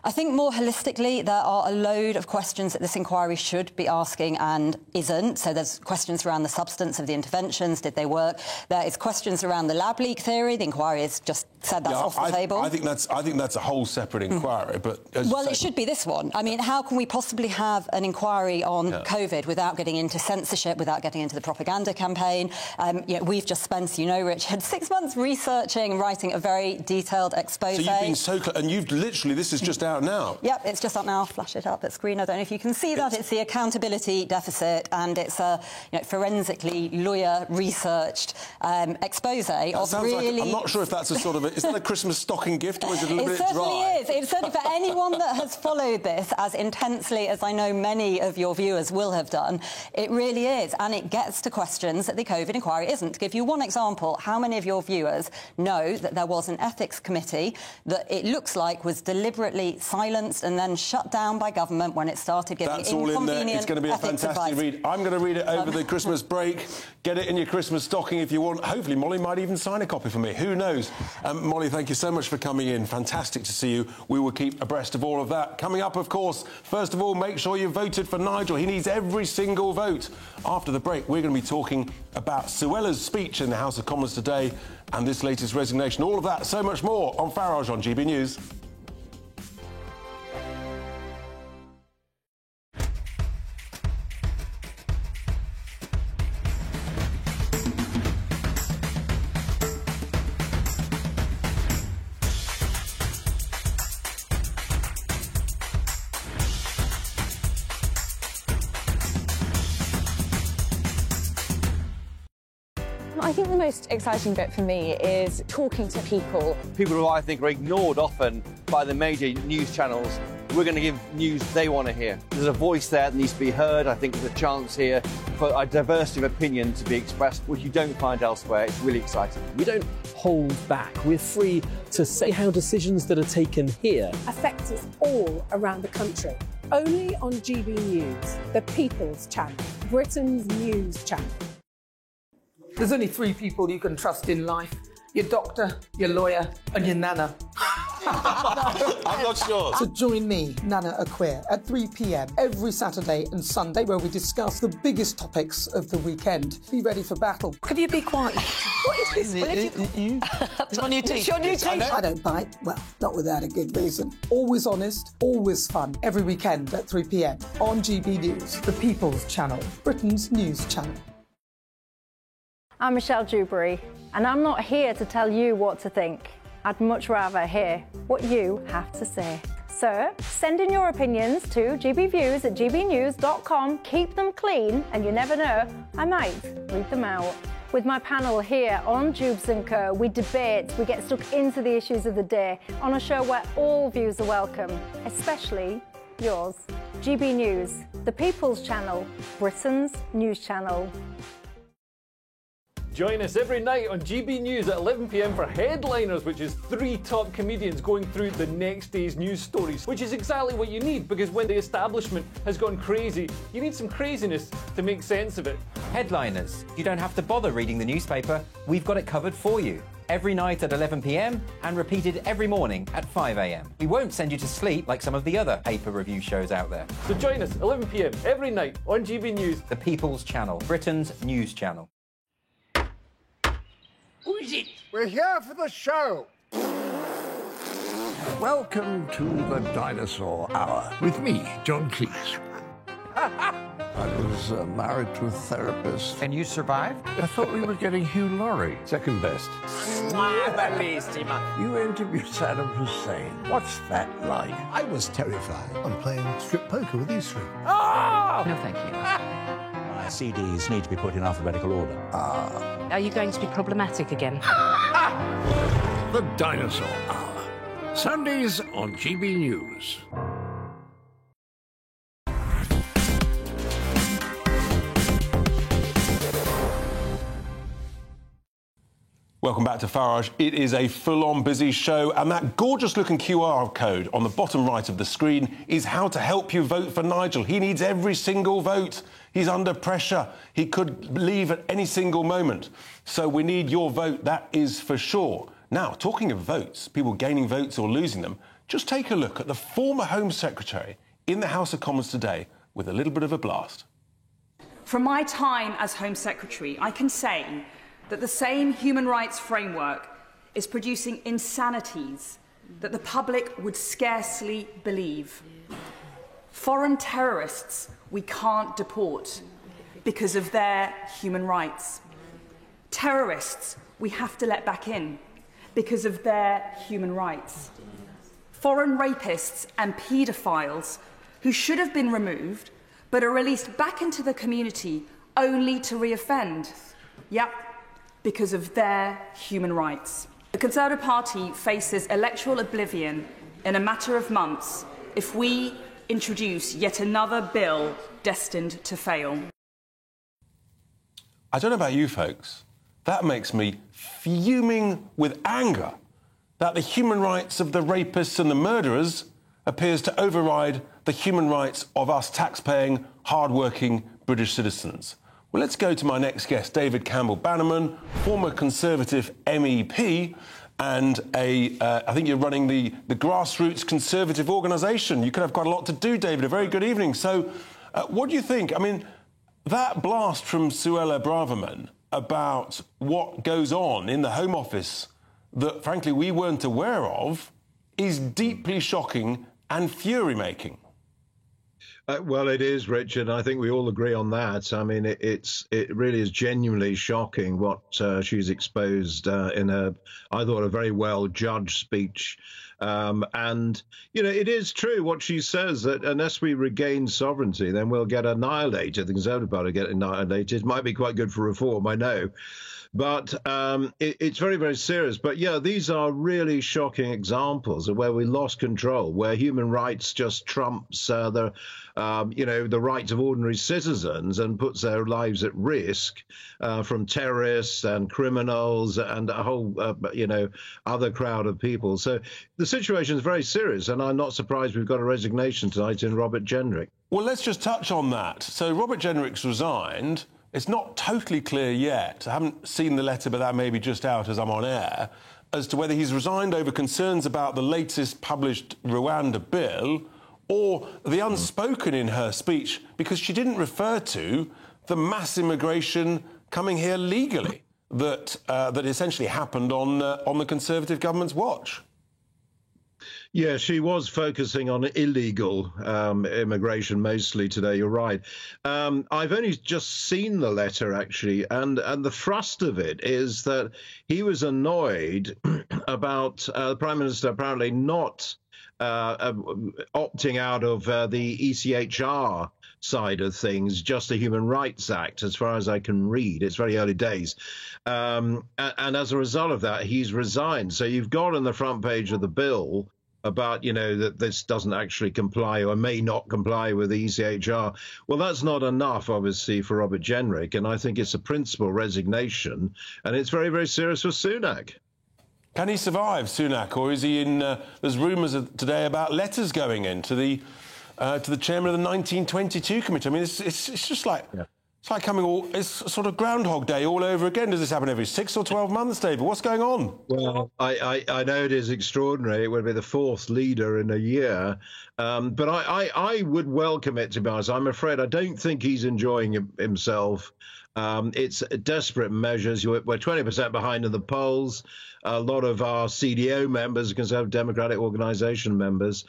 I think more holistically, there are a load of questions that this inquiry should be asking and isn't. So there's questions around the substance of the interventions. Did they work? There is questions around the lab leak theory. The inquiry has just said that's off the table. I think that's a whole separate inquiry. But it should be this one. I mean, how can we possibly have an inquiry on COVID without getting into censorship, without getting into the propaganda campaign? We've just spent, Richard, 6 months researching and writing a very detailed expose. So you've been so close, and you've literally, this is just out now. Yep, it's just up now. I'll flash it up at screen. I don't know if you can see that. It's the accountability deficit, and it's a forensically lawyer-researched expose of really... I'm not sure if that's a sort of... Is that a Christmas stocking gift, or is it a little bit dry? It certainly is. It's certainly for anyone that has followed this as intensely as I know many of your viewers will have done. It really is, and it gets to questions that the COVID inquiry isn't. To give you one example, how many of your viewers know that there was an ethics committee that it looks like was deliberately silenced and then shut down by government when it started giving inconvenient all in there. It's going to be a fantastic advice. read. I'm going to read it over the Christmas break. Get it in your Christmas stocking if you want. Hopefully, Molly might even sign a copy for me. Who knows? Molly, thank you so much for coming in. Fantastic to see you. We will keep abreast of all of that. Coming up, of course, first of all, make sure you voted for Nigel. He needs every single vote. After the break, we're going to be talking about Suella's speech in the House of Commons today and this latest resignation. All of that, so much more on Farage on GB News. I think the most exciting bit for me is talking to people. People who I think are ignored often by the major news channels. We're going to give news they want to hear. There's a voice there that needs to be heard. I think there's a chance here for a diversity of opinion to be expressed, which you don't find elsewhere. It's really exciting. We don't hold back. We're free to say how decisions that are taken here affect us all around the country. Only on GB News, the People's Channel, Britain's news channel. There's only 3 people you can trust in life. Your doctor, your lawyer and your nana. I'm not sure. So join me, Nana Acquia, at 3 p.m. every Saturday and Sunday, where we discuss the biggest topics of the weekend. Be ready for battle. Could you be quiet? What is this? It's my new teeth. It's your new teeth. I don't bite. Well, not without a good reason. Always honest, always fun. Every weekend at 3 p.m. on GB News, the People's Channel, Britain's news channel. I'm Michelle Dewberry, and I'm not here to tell you what to think. I'd much rather hear what you have to say. So, send in your opinions to gbviews@gbnews.com. Keep them clean, and you never know, I might read them out. With my panel here on Jubes & Co, we debate, we get stuck into the issues of the day on a show where all views are welcome, especially yours. GB News, the People's Channel, Britain's news channel. Join us every night on GB News at 11 p.m. for Headliners, which is 3 top comedians going through the next day's news stories, which is exactly what you need, because when the establishment has gone crazy, you need some craziness to make sense of it. Headliners. You don't have to bother reading the newspaper. We've got it covered for you. Every night at 11 p.m. and repeated every morning at 5 a.m. We won't send you to sleep like some of the other paper review shows out there. So join us 11 p.m. every night on GB News, the People's Channel, Britain's news channel. Who is it? We're here for the show. Welcome to the Dinosaur Hour with me, John Cleese. I was married to a therapist. And you survived? I thought we were getting Hugh Laurie. Second best. You interviewed Saddam Hussein. What's that like? I was terrified. I'm playing strip poker with these three. Oh! No, thank you. My CDs need to be put in alphabetical order. Are you going to be problematic again? The Dinosaur Hour. Sundays on GB News. Welcome back to Farage. It is a full-on busy show, and that gorgeous-looking QR code on the bottom right of the screen is how to help you vote for Nigel. He needs every single vote. He's under pressure. He could leave at any single moment. So we need your vote, that is for sure. Now, talking of votes, people gaining votes or losing them, just take a look at the former Home Secretary in the House of Commons today with a little bit of a blast. From my time as Home Secretary, I can say that the same human rights framework is producing insanities that the public would scarcely believe. Foreign terrorists we can't deport because of their human rights. Terrorists we have to let back in because of their human rights. Foreign rapists and paedophiles who should have been removed but are released back into the community only to reoffend. Yep, because of their human rights. The Conservative Party faces electoral oblivion in a matter of months if we introduce yet another bill destined to fail. I don't know about you folks, that makes me fuming with anger that the human rights of the rapists and the murderers appears to override the human rights of us tax-paying, hard-working British citizens. Well, let's go to my next guest, David Campbell-Bannerman, former Conservative MEP and I think you're running the Grassroots Conservative Organisation. You could have quite a lot to do, David. A very good evening. So what do you think? I mean, that blast from Suella Braverman about what goes on in the Home Office that, frankly, we weren't aware of is deeply shocking and fury-making. Well, it is, Richard. I think we all agree on that. I mean, it really is genuinely shocking what she's exposed in I thought, a very well-judged speech. And, you know, it is true what she says, that unless we regain sovereignty, then we'll get annihilated. The Conservative Party get annihilated. It might be quite good for reform, I know. But it's very, very serious. But, yeah, these are really shocking examples of where we lost control, where human rights just trumps the rights of ordinary citizens and puts their lives at risk from terrorists and criminals and a whole, other crowd of people. So the situation is very serious, and I'm not surprised we've got a resignation tonight in Robert Jenrick. Well, let's just touch on that. So Robert Jenrick's resigned. It's not totally clear yet. I haven't seen the letter, but that may be just out as I'm on air, as to whether he's resigned over concerns about the latest published Rwanda bill or the unspoken in her speech, because she didn't refer to the mass immigration coming here legally that essentially happened on the Conservative government's watch. Yeah, she was focusing on illegal immigration mostly today, you're right. I've only just seen the letter, actually, and the thrust of it is that he was annoyed about the Prime Minister apparently not opting out of the ECHR side of things, just a Human Rights Act, as far as I can read. It's very early days. And as a result of that, he's resigned. So you've got on the front page of the bill about, that this doesn't actually comply or may not comply with the ECHR. Well, that's not enough, obviously, for Robert Jenrick, and I think it's a principal resignation, and it's very, very serious for Sunak. Can he survive, Sunak, or is he in... there's rumours today about letters going in to the chairman of the 1922 committee. I mean, it's just like... Yeah. It's like it's sort of Groundhog Day all over again. Does this happen every 6 or 12 months, David? What's going on? Well, I know it is extraordinary. It would be the fourth leader in a year. But I would welcome it, to be honest. I'm afraid I don't think he's enjoying himself. It's desperate measures. We're 20% behind in the polls. A lot of our CDO members, Conservative Democratic Organisation members,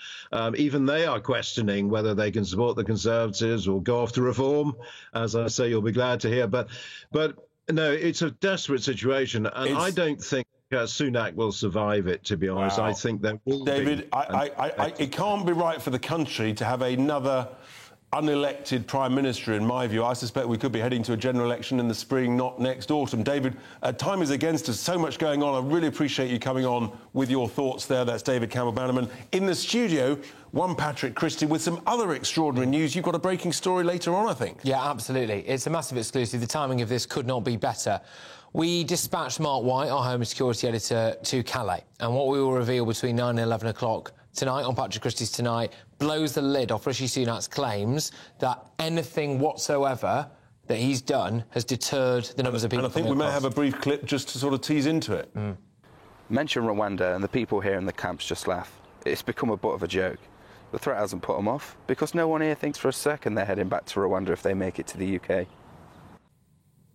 even they are questioning whether they can support the Conservatives or go off to reform. As I say, you'll be glad to hear. But no, it's a desperate situation, and I don't think Sunak will survive it, to be honest. Wow. I think there will David, be. it can't be right for the country to have another unelected Prime Minister, in my view. I suspect we could be heading to a general election in the spring, not next autumn. David, time is against us. So much going on. I really appreciate you coming on with your thoughts there. That's David Campbell-Bannerman. In the studio, one Patrick Christie with some other extraordinary news. You've got a breaking story later on, I think. Yeah, absolutely. It's a massive exclusive. The timing of this could not be better. We dispatched Mark White, our Home Security Editor, to Calais. And what we will reveal between 9 and 11 o'clock tonight on Patrick Christie's Tonight blows the lid off Rishi Sunak's claims that anything whatsoever that he's done has deterred the numbers of people. And I think we may have a brief clip just to sort of tease into it. Mention Rwanda and the people here in the camps just laugh. It's become a butt of a joke. The threat hasn't put them off because no one here thinks for a second they're heading back to Rwanda if they make it to the UK.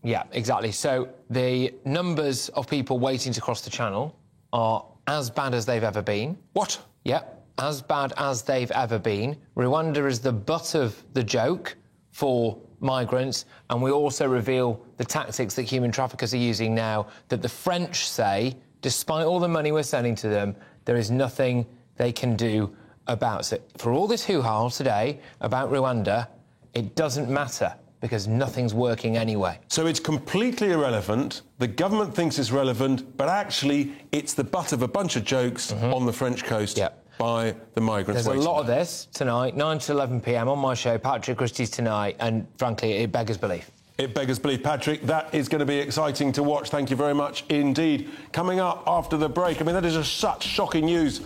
Yeah, exactly. So the numbers of people waiting to cross the channel are as bad as they've ever been. What? Yeah, as bad as they've ever been. Rwanda is the butt of the joke for migrants, and we also reveal the tactics that human traffickers are using now that the French say, despite all the money we're sending to them, there is nothing they can do about it. For all this hoo-ha today about Rwanda, it doesn't matter, because nothing's working anyway. So it's completely irrelevant. The government thinks it's relevant, but actually it's the butt of a bunch of jokes on the French coast by the migrants. There's a lot of this tonight, 9 to 11 p.m. on my show, Patrick Christie's Tonight, and frankly, it beggars belief. It beggars belief. Patrick, that is going to be exciting to watch. Thank you very much indeed. Coming up after the break, I mean, that is just such shocking news.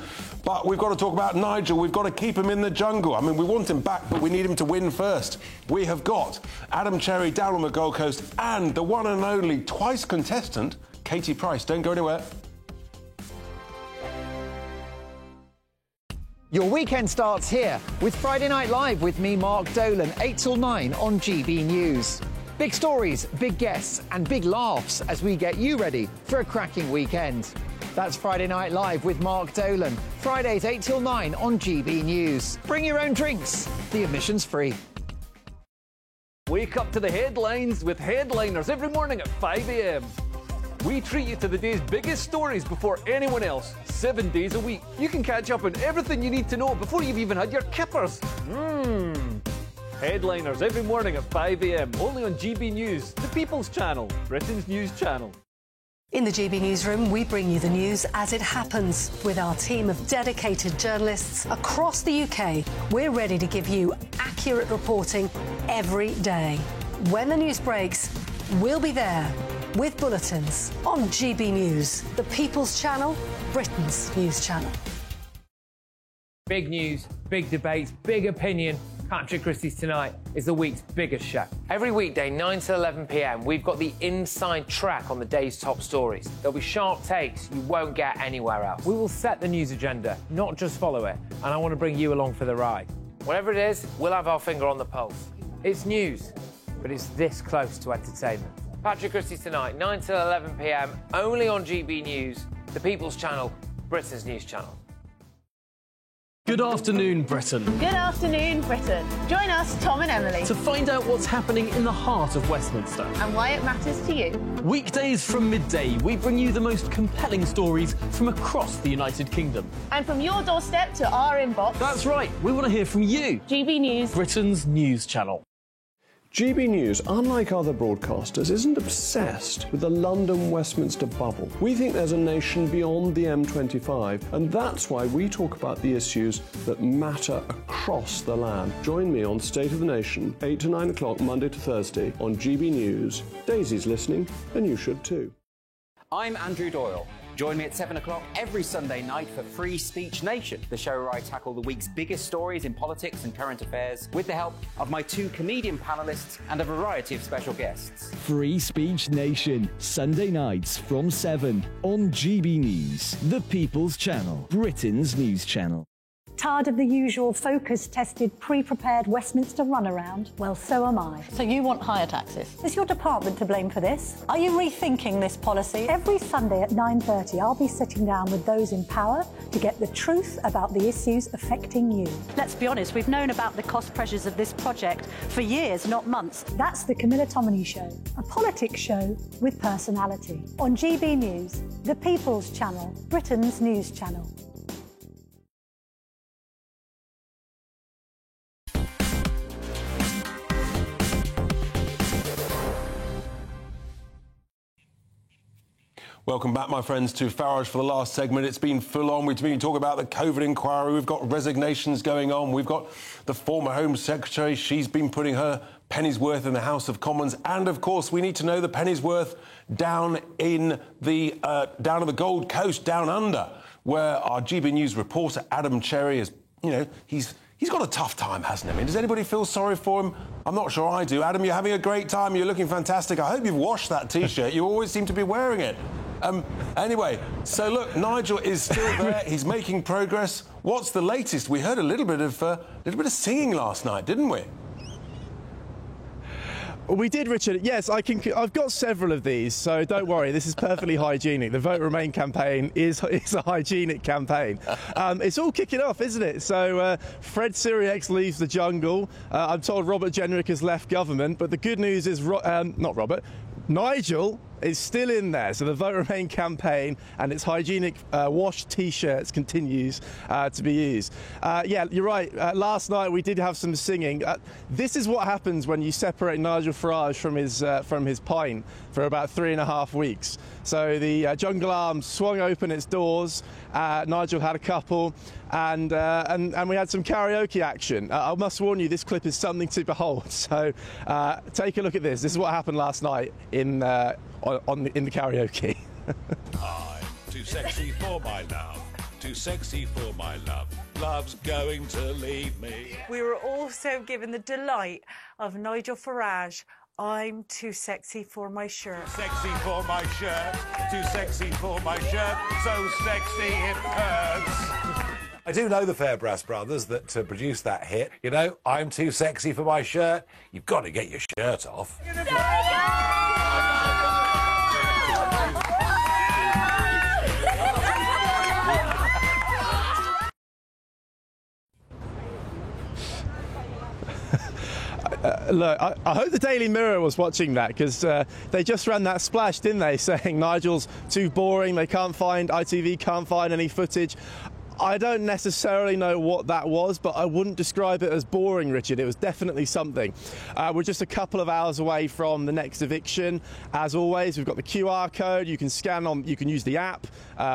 But we've got to talk about Nigel. We've got to keep him in the jungle. I mean, we want him back, but we need him to win first. We have got Adam Cherry down on the Gold Coast and the one and only twice contestant, Katie Price. Don't go anywhere. Your weekend starts here with Friday Night Live with me, Mark Dolan, 8 till 9 on GB News. Big stories, big guests and big laughs as we get you ready for a cracking weekend. That's Friday Night Live with Mark Dolan. Fridays 8 till 9 on GB News. Bring your own drinks. The admission's free. Wake up to the headlines with Headliners every morning at 5 a.m. We treat you to the day's biggest stories before anyone else, 7 days a week. You can catch up on everything you need to know before you've even had your kippers. Headliners every morning at 5 a.m. only on GB News, the People's Channel, Britain's news channel. In the GB Newsroom, we bring you the news as it happens. With our team of dedicated journalists across the UK, we're ready to give you accurate reporting every day. When the news breaks, we'll be there with bulletins on GB News, the People's Channel, Britain's news channel. Big news, big debates, big opinion. Patrick Christie's Tonight is the week's biggest show. Every weekday, 9 to 11 p.m, we've got the inside track on the day's top stories. There'll be sharp takes you won't get anywhere else. We will set the news agenda, not just follow it, and I want to bring you along for the ride. Whatever it is, we'll have our finger on the pulse. It's news, but it's this close to entertainment. Patrick Christie's Tonight, 9 to 11 p.m, only on GB News, the People's Channel, Britain's news channel. Good afternoon, Britain. Good afternoon, Britain. Join us, Tom and Emily, To find out what's happening in the heart of Westminster. and why it matters to you. Weekdays from midday, we bring you the most compelling stories from across the United Kingdom. And from your doorstep to our inbox. That's right, we want to hear from you. GB News, Britain's news channel. GB News, unlike other broadcasters, isn't obsessed with the London-Westminster bubble. We think there's a nation beyond the M25, and that's why we talk about the issues that matter across the land. Join me on State of the Nation, 8 to 9 o'clock, Monday to Thursday, on GB News. Daisy's listening, and you should too. I'm Andrew Doyle. Join me at 7 o'clock every Sunday night for Free Speech Nation, the show where I tackle the week's biggest stories in politics and current affairs with the help of my two comedian panellists and a variety of special guests. Free Speech Nation, Sunday nights from 7 on GB News, the People's Channel, Britain's news channel. Tired of the usual focus-tested, pre-prepared Westminster runaround? Well, so am I. So you want higher taxes? Is your department to blame for this? Are you rethinking this policy? Every Sunday at 9:30, I'll be sitting down with those in power to get the truth about the issues affecting you. Let's be honest, we've known about the cost pressures of this project for years, not months. That's the Camilla Tominey Show, a politics show with personality. On GB News, the People's Channel, Britain's news channel. Welcome back, my friends, to Farage for the last segment. It's been full on. We've been talking about the COVID inquiry. We've got resignations going on. We've got the former Home Secretary. She's been putting her penny's worth in the House of Commons. And, of course, we need to know the penny's worth down in the down on the Gold Coast, down under, where our GB News reporter Adam Cherry is, you know, he's got a tough time, hasn't he? I mean, does anybody feel sorry for him? I'm not sure I do. Adam, you're having a great time. You're looking fantastic. I hope you've washed that T-shirt. You always seem to be wearing it. Anyway, so look, Nigel is still there. He's making progress. What's the latest? We heard a little bit of singing last night, didn't we? We did, Richard. Yes, I've got several of these, so don't worry. This is perfectly hygienic. The Vote Remain campaign is a hygienic campaign. It's all kicking off, isn't it? So Fred Sirieix leaves the jungle. I'm told Robert Jenrick has left government, but the good news is Nigel is still in there. So the Vote Remain campaign and its hygienic washed T-shirts continues to be used. Yeah, you're right. Last night we did have some singing. This is what happens when you separate Nigel Farage from his pint for about 3.5 weeks. So the Jungle Arms swung open its doors. Nigel had a couple, and we had some karaoke action. I must warn you, this clip is something to behold. So take a look at this. This is what happened last night in the karaoke. I'm too sexy for my love, too sexy for my love. Love's going to leave me. We were also given the delight of Nigel Farage. I'm too sexy for my shirt. Sexy for my shirt, too sexy for my shirt, so sexy it hurts. I do know the Fairbrass brothers that produced that hit. You know, I'm too sexy for my shirt. You've got to get your shirt off. Look, I hope the Daily Mirror was watching that, because they just ran that splash, didn't they, saying Nigel's too boring, ITV can't find any footage. I don't necessarily know what that was, but I wouldn't describe it as boring, Richard. It was definitely something. We're just a couple of hours away from the next eviction. As always, we've got the QR code. You can you can use the app,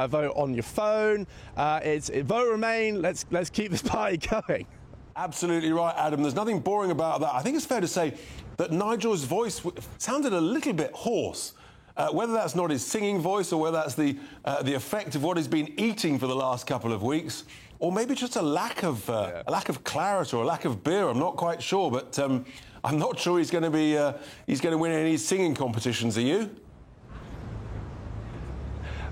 vote on your phone. It's Vote Remain. Let's keep this party going. Absolutely right, Adam. There's nothing boring about that. I think it's fair to say that Nigel's voice sounded a little bit hoarse. Whether that's not his singing voice or whether that's the effect of what he's been eating for the last couple of weeks, or maybe just a lack of claret or a lack of beer. I'm not quite sure, but I'm not sure he's going to win any singing competitions. Are you?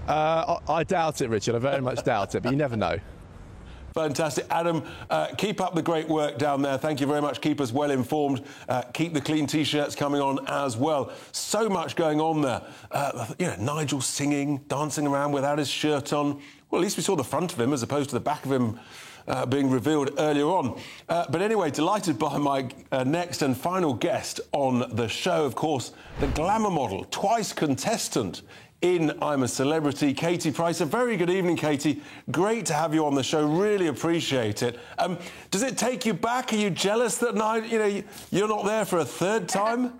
I doubt it, Richard. I very much doubt it, but you never know. Fantastic. Adam, keep up the great work down there. Thank you very much. Keep us well informed. Keep the clean T-shirts coming on as well. So much going on there. You know, Nigel singing, dancing around without his shirt on. Well, at least we saw the front of him as opposed to the back of him being revealed earlier on. But anyway, delighted by my next and final guest on the show, of course, the glamour model, twice contestant in I'm a Celebrity, Katie Price. A very good evening, Katie. Great to have you on the show. Really appreciate it. Does it take you back? Are you jealous that you're not there for a third time?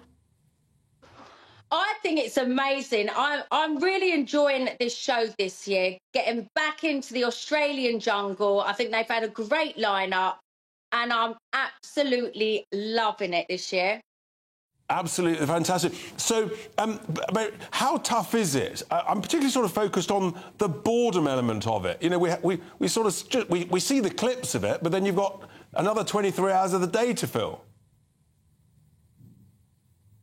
I think it's amazing. I'm really enjoying this show this year, getting back into the Australian jungle. I think they've had a great lineup, and I'm absolutely loving it this year. Absolutely fantastic. So, how tough is it? I'm particularly sort of focused on the boredom element of it. You know, we sort of we see the clips of it, but then you've got another 23 hours of the day to fill.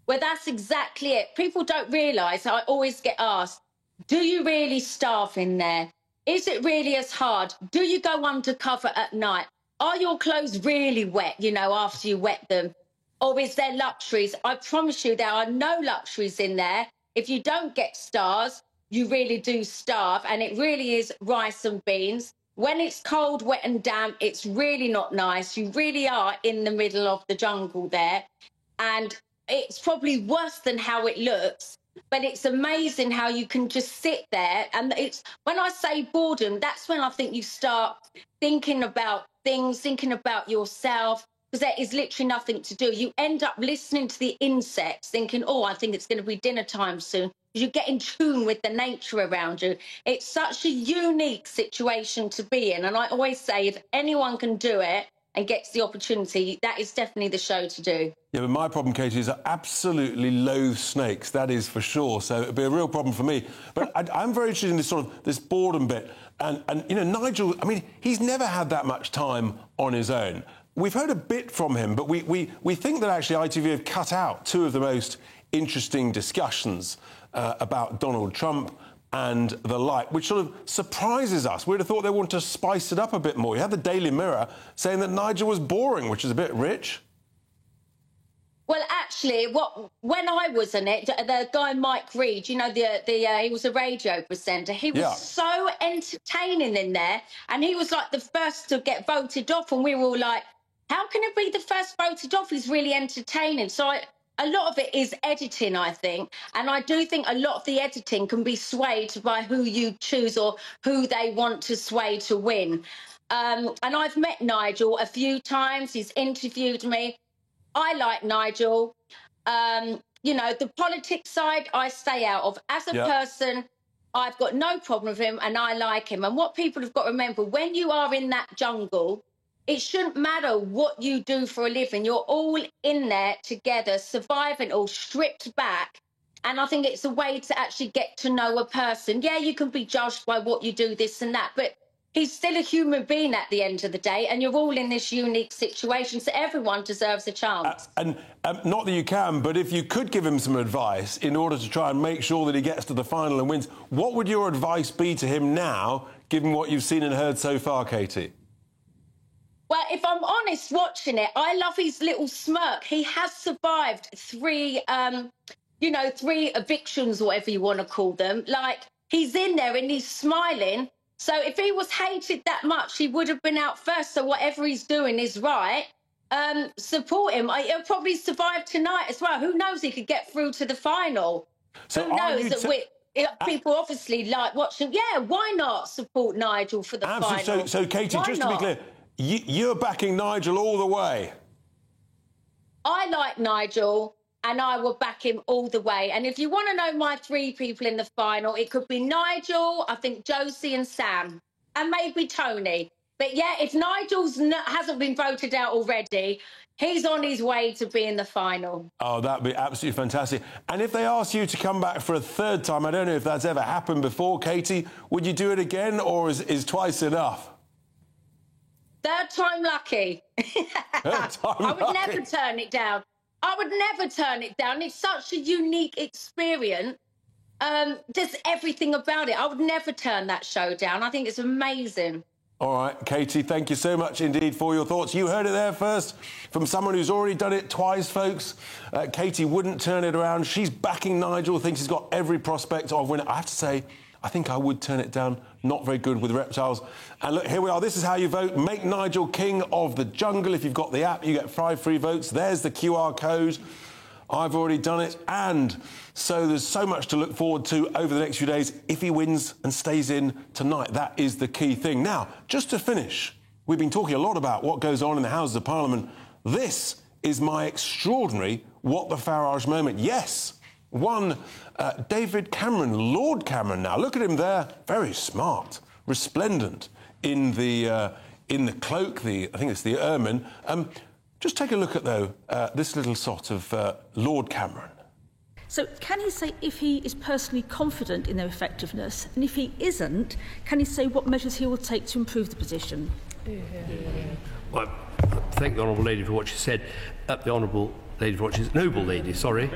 Well, that's exactly it. People don't realise. I always get asked, "Do you really starve in there?" is it really as hard? Do you go undercover at night? Are your clothes really wet, you know, after you wet them? Or is there luxuries? I promise you there are no luxuries in there. If you don't get stars, you really do starve. And it really is rice and beans. When it's cold, wet and damp, it's really not nice. You really are in the middle of the jungle there. And it's probably worse than how it looks. But it's amazing how you can just sit there. And it's when I say boredom, that's when I think you start thinking about things, thinking about yourself, because there is literally nothing to do. You end up listening to the insects, thinking, oh, I think it's going to be dinner time soon. You get in tune with the nature around you. It's such a unique situation to be in. And I always say, if anyone can do it and gets the opportunity, that is definitely the show to do. Yeah, but my problem, Katie, is I absolutely loathe snakes. That is for sure. So it'd be a real problem for me. But I'm very interested in this sort of this boredom bit. And you know, Nigel, I mean, he's never had that much time on his own. We've heard a bit from him, but we think that actually ITV have cut out two of the most interesting discussions about Donald Trump and the like, which sort of surprises us. We'd have thought they wanted to spice it up a bit more. You had the Daily Mirror saying that Nigel was boring, which is a bit rich. Well, actually, when I was in it, the guy Mike Reid, you know, he was a radio presenter. He was so entertaining in there, and he was like the first to get voted off, and we were all like, how can it be the first voted off? He's really entertaining. So a lot of it is editing, I think, and I do think a lot of the editing can be swayed by who you choose or who they want to sway to win. And I've met Nigel a few times. He's interviewed me. I like Nigel. You know, the politics side, I stay out of. As a person, I've got no problem with him and I like him. And what people have got to remember, when you are in that jungle, it shouldn't matter what you do for a living. You're all in there together, surviving, all stripped back. And I think it's a way to actually get to know a person. Yeah, you can be judged by what you do, this and that, but he's still a human being at the end of the day, and you're all in this unique situation, so everyone deserves a chance. And not that you can, but if you could give him some advice in order to try and make sure that he gets to the final and wins, what would your advice be to him now, given what you've seen and heard so far, Katie? Well, if I'm honest watching it, I love his little smirk. He has survived three evictions, whatever you want to call them. Like, he's in there and he's smiling. So if he was hated that much, he would have been out first. So whatever he's doing is right. Support him. He'll probably survive tonight as well. Who knows? He could get through to the final. So who knows? People obviously like watching. Yeah, why not support Nigel for the final? So Katie, just to be clear, you're backing Nigel all the way. I like Nigel. And I will back him all the way. And if you want to know my three people in the final, it could be Nigel, I think Josie and Sam, and maybe Tony. But yeah, if Nigel hasn't been voted out already, he's on his way to be in the final. Oh, that'd be absolutely fantastic. And if they ask you to come back for a third time, I don't know if that's ever happened before, Katie, would you do it again, or is twice enough? Third time lucky. I would never turn it down. I would never turn it down. It's such a unique experience. Just everything about it. I would never turn that show down. I think it's amazing. All right, Katie, thank you so much indeed for your thoughts. You heard it there first from someone who's already done it twice, folks. Katie wouldn't turn it around. She's backing Nigel, thinks he's got every prospect of winning. I have to say, I think I would turn it down. Not very good with reptiles. And look, here we are. This is how you vote. Make Nigel king of the jungle. If you've got the app, you get 5 free votes. There's the QR code. I've already done it. And so there's so much to look forward to over the next few days if he wins and stays in tonight. That is the key thing. Now, just to finish, we've been talking a lot about what goes on in the Houses of Parliament. This is my extraordinary What the Farage moment. Yes. One, David Cameron, Lord Cameron now. Look at him there, very smart, resplendent in the cloak, I think it's the ermine. Just take a look at, though, this little sort of Lord Cameron. So can he say if he is personally confident in their effectiveness, and if he isn't, can he say what measures he will take to improve the position? Well, I thank the Honourable Lady for what she said. The Honourable Lady for what she said. Noble Lady, sorry.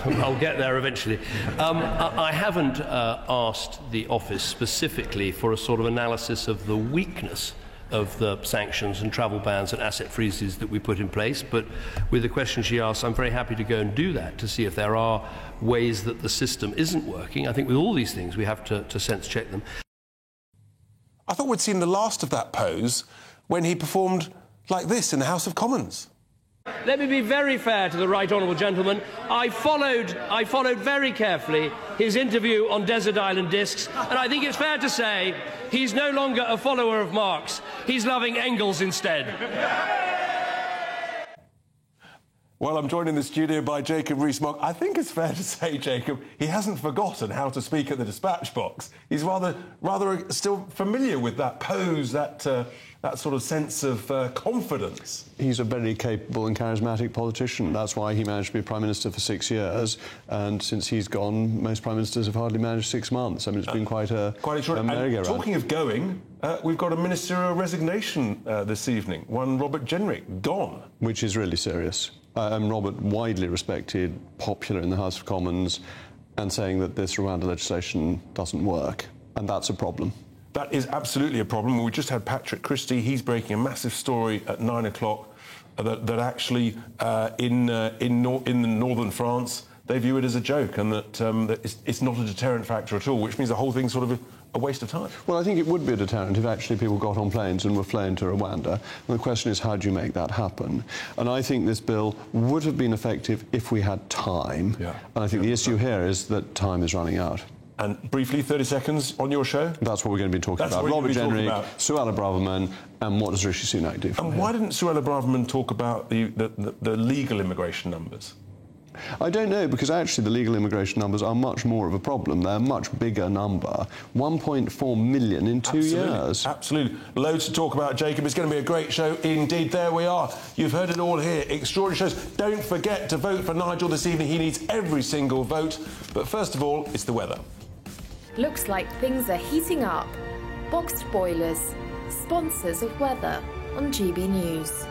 I'll get there eventually. I haven't asked the office specifically for a sort of analysis of the weakness of the sanctions and travel bans and asset freezes that we put in place, but with the question she asked, I'm very happy to go and do that to see if there are ways that the system isn't working. I think with all these things we have to sense check them. I thought we'd seen the last of that pose when he performed like this in the House of Commons. Let me be very fair to the right honourable gentleman. I followed very carefully his interview on Desert Island Discs, and I think it's fair to say he's no longer a follower of Marx. He's loving Engels instead. Well, I'm joined in the studio by Jacob Rees-Mogg. I think it's fair to say, Jacob, he hasn't forgotten how to speak at the dispatch box. He's rather still familiar with that pose, that sort of sense of confidence. He's a very capable and charismatic politician. That's why he managed to be Prime Minister for 6 years. And since he's gone, most Prime Ministers have hardly managed 6 months. I mean, it's been quite a merry-go-round. Talking of going, we've got a ministerial resignation this evening. One Robert Jenrick gone. Which is really serious. Robert, widely respected, popular in the House of Commons, and saying that this Rwanda legislation doesn't work. And that's a problem. That is absolutely a problem. We just had Patrick Christie. He's breaking a massive story at 9 o'clock that actually in northern France they view it as a joke, and that it's not a deterrent factor at all, which means the whole thing's sort of a waste of time. Well, I think it would be a deterrent if actually people got on planes and were flown to Rwanda. And the question is, how do you make that happen? And I think this bill would have been effective if we had time. Yeah. And I think the issue here is that time is running out. And briefly, 30 seconds on your show? That's what we're going to be talking about. Robert Jenrick, Suella Braverman, and what does Rishi Sunak do from here? And why didn't Suella Braverman talk about the legal immigration numbers? I don't know, because actually the legal immigration numbers are much more of a problem. They're a much bigger number. 1.4 million in 2 years. Absolutely. Loads to talk about, Jacob. It's going to be a great show indeed. There we are. You've heard it all here. Extraordinary shows. Don't forget to vote for Nigel this evening. He needs every single vote. But first of all, it's the weather. Looks like things are heating up. Boxed boilers, sponsors of weather on GB News.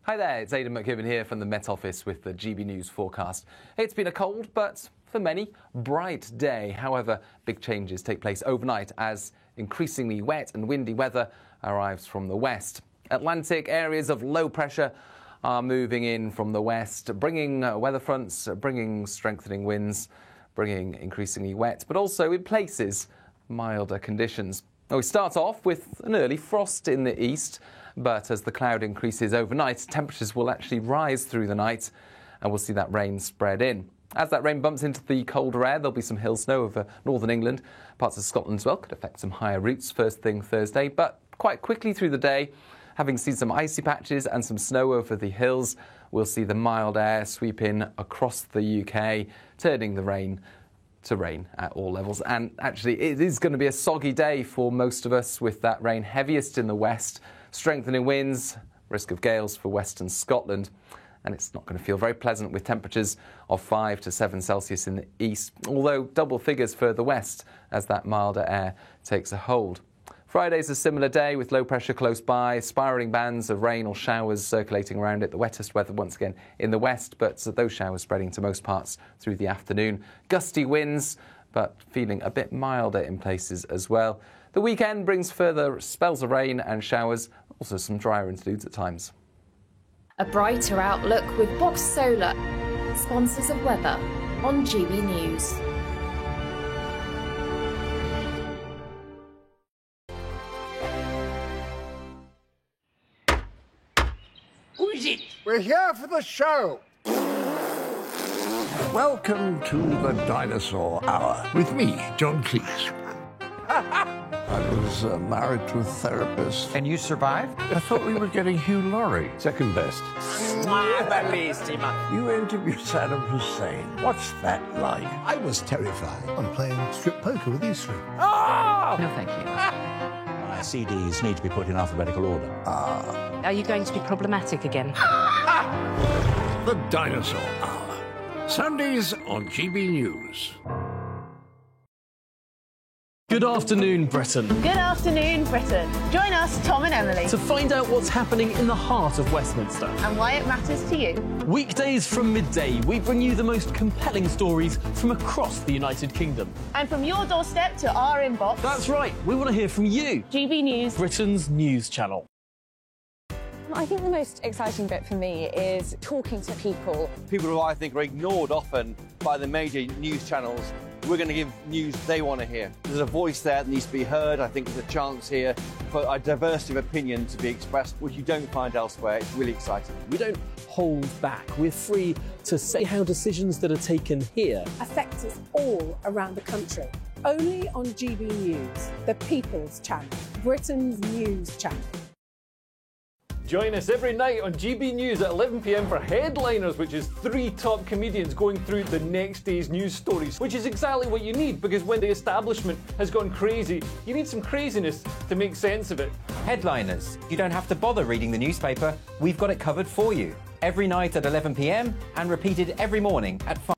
Hi there, it's Aidan McKibben here from the Met Office with the GB News forecast. It's been a cold, but for many, bright day. However, big changes take place overnight as increasingly wet and windy weather arrives from the west. Atlantic areas of low pressure are moving in from the west, bringing weather fronts, bringing strengthening winds, bringing increasingly wet, but also in places milder conditions. Now, we start off with an early frost in the east, but as the cloud increases overnight, temperatures will actually rise through the night and we'll see that rain spread in. As that rain bumps into the colder air, there'll be some hill snow over northern England. Parts of Scotland as well could affect some higher routes first thing Thursday, but quite quickly through the day, having seen some icy patches and some snow over the hills, we'll see the mild air sweep in across the UK, turning the rain to rain at all levels. And actually, it is going to be a soggy day for most of us, with that rain heaviest in the west, strengthening winds, risk of gales for western Scotland. And it's not going to feel very pleasant, with temperatures of 5 to 7 Celsius in the east, although double figures further west as that milder air takes a hold. Friday's a similar day with low pressure close by, spiralling bands of rain or showers circulating around it. The wettest weather once again in the west, but those showers spreading to most parts through the afternoon. Gusty winds, but feeling a bit milder in places as well. The weekend brings further spells of rain and showers, also some drier interludes at times. A brighter outlook with Box Solar, sponsors of weather on GB News. Who is it? We're here for the show. Welcome to the Dinosaur Hour with me, John Cleese. I was married to a therapist. And you survived? I thought we were getting Hugh Laurie. Second best. You interviewed Saddam Hussein. What's that like? I was terrified. I'm playing strip poker with these three. Oh! No, thank you. My CDs need to be put in alphabetical order. Are you going to be problematic again? The Dinosaur Hour. Sundays on GB News. Good afternoon, Britain. Good afternoon, Britain. Join us, Tom and Emily, To find out what's happening in the heart of Westminster. and why it matters to you. Weekdays from midday, we bring you the most compelling stories from across the United Kingdom. And from your doorstep to our inbox. That's right, we want to hear from you. GB News, Britain's news channel. I think the most exciting bit for me is talking to people. People who I think are ignored often by the major news channels. We're going to give news they want to hear. There's a voice there that needs to be heard. I think there's a chance here for a diversity of opinion to be expressed, which you don't find elsewhere. It's really exciting. We don't hold back. We're free to say how decisions that are taken here affect us all around the country. Only on GB News, the People's Channel, Britain's news channel. Join us every night on GB News at 11 p.m. for Headliners, which is 3 top comedians going through the next day's news stories, which is exactly what you need, because when the establishment has gone crazy, you need some craziness to make sense of it. Headliners. You don't have to bother reading the newspaper. We've got it covered for you. Every night at 11 p.m. and repeated every morning at 5.